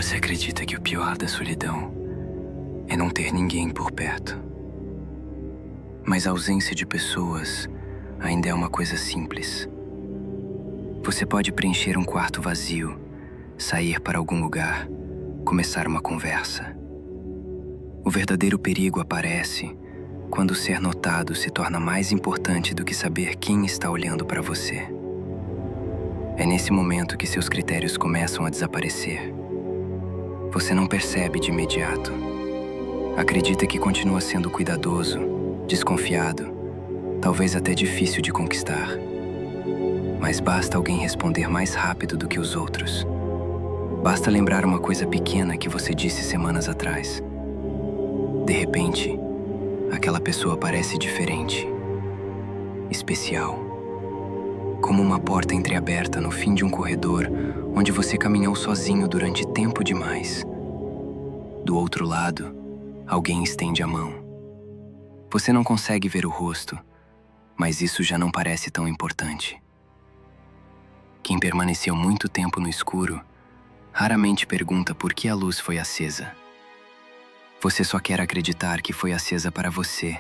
Você acredita que o pior da solidão é não ter ninguém por perto? Mas a ausência de pessoas ainda é uma coisa simples. Você pode preencher um quarto vazio, sair para algum lugar, começar uma conversa. O verdadeiro perigo aparece quando ser notado se torna mais importante do que saber quem está olhando para você. É nesse momento que seus critérios começam a desaparecer. Você não percebe de imediato. Acredita que continua sendo cuidadoso, desconfiado, talvez até difícil de conquistar. Mas basta alguém responder mais rápido do que os outros. Basta lembrar uma coisa pequena que você disse semanas atrás. De repente, aquela pessoa parece diferente, especial. Como uma porta entreaberta no fim de um corredor onde você caminhou sozinho durante tempo demais. Do outro lado, alguém estende a mão. Você não consegue ver o rosto, mas isso já não parece tão importante. Quem permaneceu muito tempo no escuro raramente pergunta por que a luz foi acesa. Você só quer acreditar que foi acesa para você.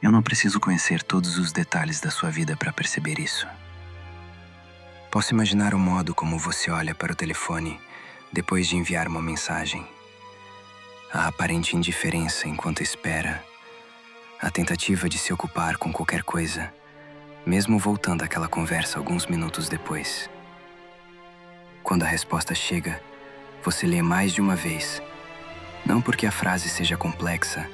Eu não preciso conhecer todos os detalhes da sua vida para perceber isso. Posso imaginar o modo como você olha para o telefone depois de enviar uma mensagem. A aparente indiferença enquanto espera. A tentativa de se ocupar com qualquer coisa, mesmo voltando àquela conversa alguns minutos depois. Quando a resposta chega, você lê mais de uma vez. Não porque a frase seja complexa,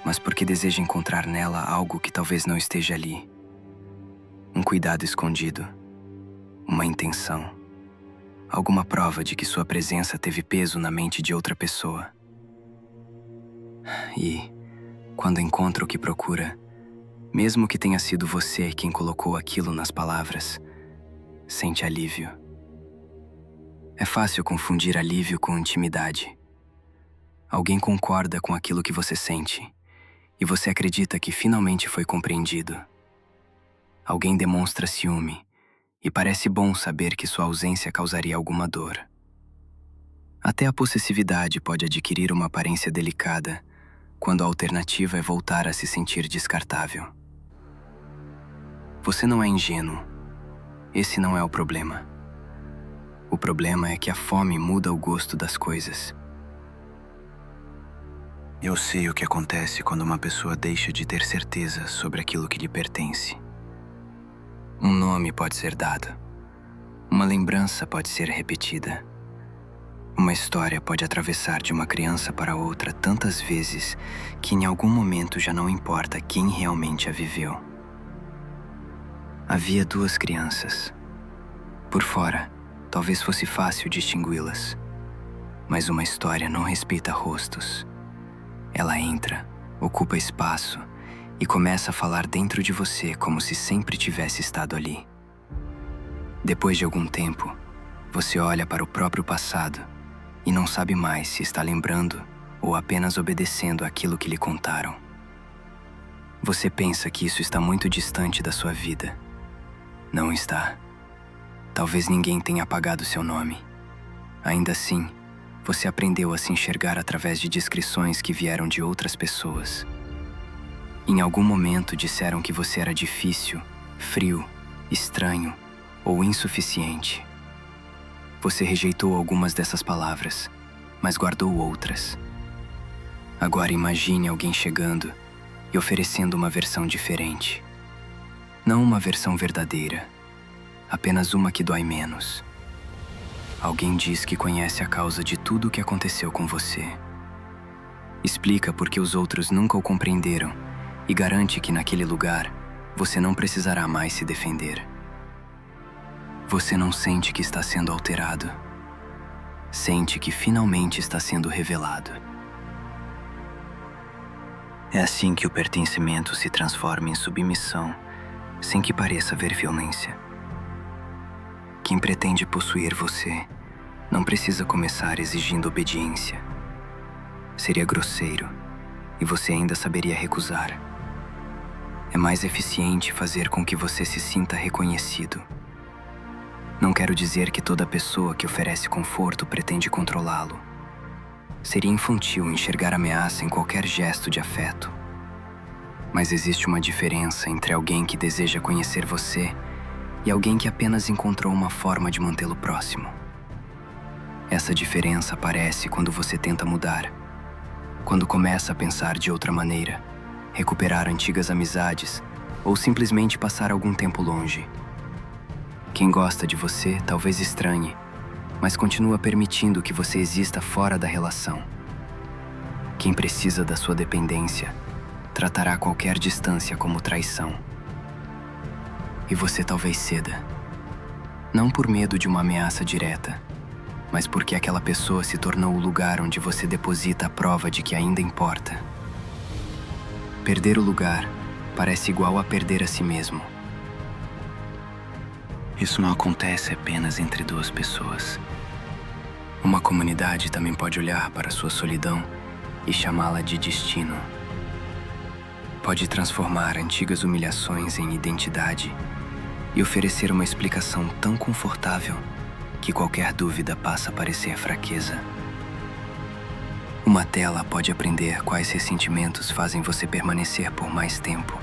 mas porque deseja encontrar nela algo que talvez não esteja ali. Um cuidado escondido, uma intenção, alguma prova de que sua presença teve peso na mente de outra pessoa. E, quando encontra o que procura, mesmo que tenha sido você quem colocou aquilo nas palavras, sente alívio. É fácil confundir alívio com intimidade. Alguém concorda com aquilo que você sente, e você acredita que finalmente foi compreendido. Alguém demonstra ciúme, e parece bom saber que sua ausência causaria alguma dor. Até a possessividade pode adquirir uma aparência delicada quando a alternativa é voltar a se sentir descartável. Você não é ingênuo. Esse não é o problema. O problema é que a fome muda o gosto das coisas. Eu sei o que acontece quando uma pessoa deixa de ter certeza sobre aquilo que lhe pertence. Um nome pode ser dado. Uma lembrança pode ser repetida. Uma história pode atravessar de uma criança para outra tantas vezes que em algum momento já não importa quem realmente a viveu. Havia duas crianças. Por fora, talvez fosse fácil distingui-las. Mas uma história não respeita rostos. Ela entra, ocupa espaço e começa a falar dentro de você como se sempre tivesse estado ali. Depois de algum tempo, você olha para o próprio passado e não sabe mais se está lembrando ou apenas obedecendo àquilo que lhe contaram. Você pensa que isso está muito distante da sua vida. Não está. Talvez ninguém tenha apagado seu nome. Ainda assim, você aprendeu a se enxergar através de descrições que vieram de outras pessoas. Em algum momento disseram que você era difícil, frio, estranho ou insuficiente. Você rejeitou algumas dessas palavras, mas guardou outras. Agora imagine alguém chegando e oferecendo uma versão diferente. Não uma versão verdadeira, apenas uma que dói menos. Alguém diz que conhece a causa de tudo o que aconteceu com você. Explica por que os outros nunca o compreenderam e garante que naquele lugar você não precisará mais se defender. Você não sente que está sendo alterado. Sente que finalmente está sendo revelado. É assim que o pertencimento se transforma em submissão, sem que pareça haver violência. Quem pretende possuir você não precisa começar exigindo obediência. Seria grosseiro e você ainda saberia recusar. É mais eficiente fazer com que você se sinta reconhecido. Não quero dizer que toda pessoa que oferece conforto pretende controlá-lo. Seria infantil enxergar ameaça em qualquer gesto de afeto. Mas existe uma diferença entre alguém que deseja conhecer você e alguém que apenas encontrou uma forma de mantê-lo próximo. Essa diferença aparece quando você tenta mudar, quando começa a pensar de outra maneira, recuperar antigas amizades ou simplesmente passar algum tempo longe. Quem gosta de você talvez estranhe, mas continua permitindo que você exista fora da relação. Quem precisa da sua dependência tratará qualquer distância como traição. E você talvez ceda, não por medo de uma ameaça direta, mas porque aquela pessoa se tornou o lugar onde você deposita a prova de que ainda importa. Perder o lugar parece igual a perder a si mesmo. Isso não acontece apenas entre duas pessoas. Uma comunidade também pode olhar para sua solidão e chamá-la de destino. Pode transformar antigas humilhações em identidade e oferecer uma explicação tão confortável que qualquer dúvida passa a parecer fraqueza. Uma tela pode aprender quais ressentimentos fazem você permanecer por mais tempo.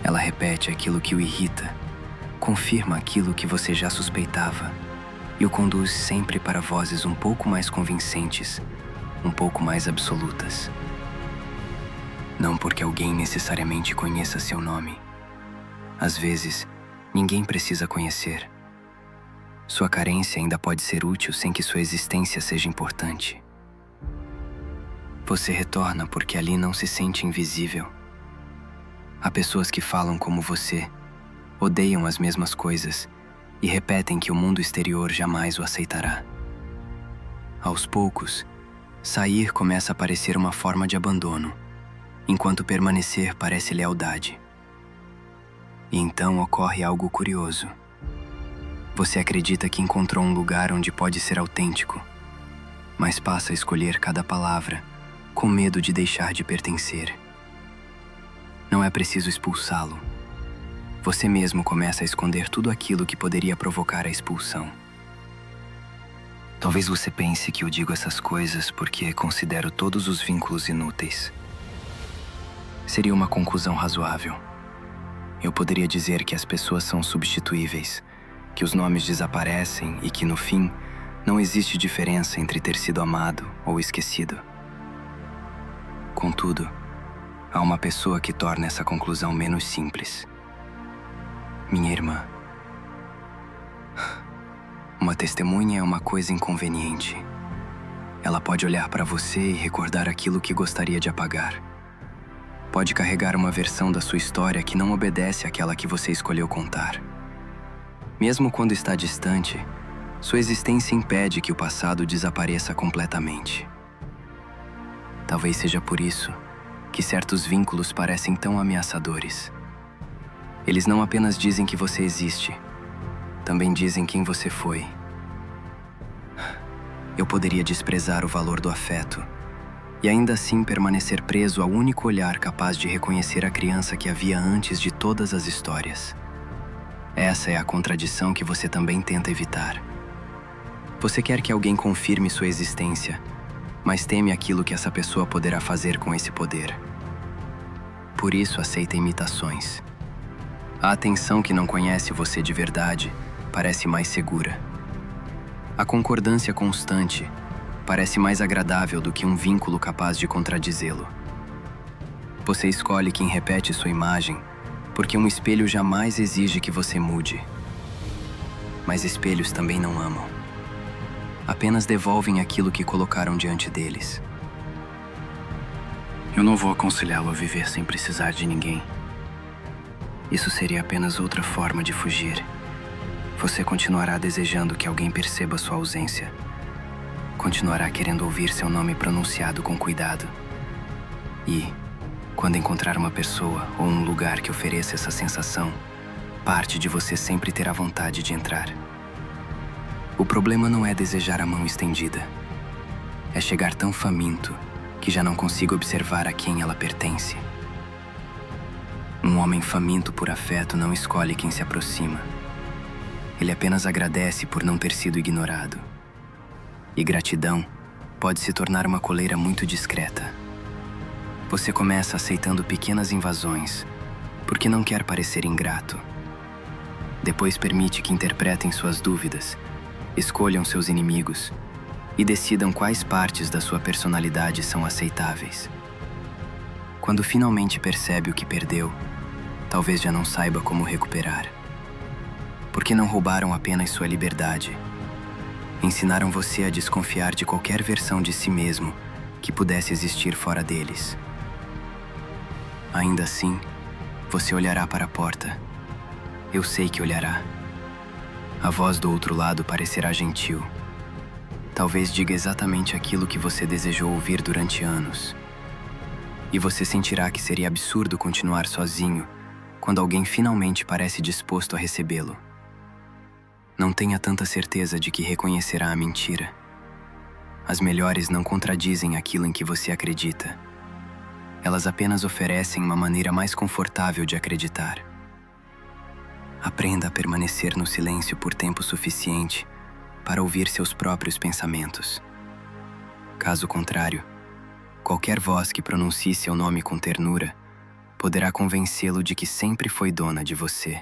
Ela repete aquilo que o irrita, confirma aquilo que você já suspeitava e o conduz sempre para vozes um pouco mais convincentes, um pouco mais absolutas. Não porque alguém necessariamente conheça seu nome. Às vezes, ninguém precisa conhecer. Sua carência ainda pode ser útil sem que sua existência seja importante. Você retorna porque ali não se sente invisível. Há pessoas que falam como você, odeiam as mesmas coisas e repetem que o mundo exterior jamais o aceitará. Aos poucos, sair começa a parecer uma forma de abandono, enquanto permanecer parece lealdade. E então ocorre algo curioso. Você acredita que encontrou um lugar onde pode ser autêntico, mas passa a escolher cada palavra com medo de deixar de pertencer. Não é preciso expulsá-lo. Você mesmo começa a esconder tudo aquilo que poderia provocar a expulsão. Talvez você pense que eu digo essas coisas porque considero todos os vínculos inúteis. Seria uma conclusão razoável. Eu poderia dizer que as pessoas são substituíveis, que os nomes desaparecem e que, no fim, não existe diferença entre ter sido amado ou esquecido. Contudo, há uma pessoa que torna essa conclusão menos simples. Minha irmã. Uma testemunha é uma coisa inconveniente. Ela pode olhar para você e recordar aquilo que gostaria de apagar. Pode carregar uma versão da sua história que não obedece àquela que você escolheu contar. Mesmo quando está distante, sua existência impede que o passado desapareça completamente. Talvez seja por isso que certos vínculos parecem tão ameaçadores. Eles não apenas dizem que você existe, também dizem quem você foi. Eu poderia desprezar o valor do afeto e ainda assim permanecer preso ao único olhar capaz de reconhecer a criança que havia antes de todas as histórias. Essa é a contradição que você também tenta evitar. Você quer que alguém confirme sua existência, mas teme aquilo que essa pessoa poderá fazer com esse poder. Por isso aceita imitações. A atenção que não conhece você de verdade parece mais segura. A concordância constante parece mais agradável do que um vínculo capaz de contradizê-lo. Você escolhe quem repete sua imagem porque um espelho jamais exige que você mude. Mas espelhos também não amam. Apenas devolvem aquilo que colocaram diante deles. Eu não vou aconselhá-lo a viver sem precisar de ninguém. Isso seria apenas outra forma de fugir. Você continuará desejando que alguém perceba sua ausência. Continuará querendo ouvir seu nome pronunciado com cuidado. E, quando encontrar uma pessoa ou um lugar que ofereça essa sensação, parte de você sempre terá vontade de entrar. O problema não é desejar a mão estendida. É chegar tão faminto que já não consigo observar a quem ela pertence. Um homem faminto por afeto não escolhe quem se aproxima. Ele apenas agradece por não ter sido ignorado. E gratidão pode se tornar uma coleira muito discreta. Você começa aceitando pequenas invasões, porque não quer parecer ingrato. Depois permite que interpretem suas dúvidas, escolham seus inimigos e decidam quais partes da sua personalidade são aceitáveis. Quando finalmente percebe o que perdeu, talvez já não saiba como recuperar. Porque não roubaram apenas sua liberdade. Ensinaram você a desconfiar de qualquer versão de si mesmo que pudesse existir fora deles. Ainda assim, você olhará para a porta. Eu sei que olhará. A voz do outro lado parecerá gentil. Talvez diga exatamente aquilo que você desejou ouvir durante anos. E você sentirá que seria absurdo continuar sozinho quando alguém finalmente parece disposto a recebê-lo. Não tenha tanta certeza de que reconhecerá a mentira. As melhores não contradizem aquilo em que você acredita. Elas apenas oferecem uma maneira mais confortável de acreditar. Aprenda a permanecer no silêncio por tempo suficiente para ouvir seus próprios pensamentos. Caso contrário, qualquer voz que pronuncie seu nome com ternura poderá convencê-lo de que sempre foi dona de você.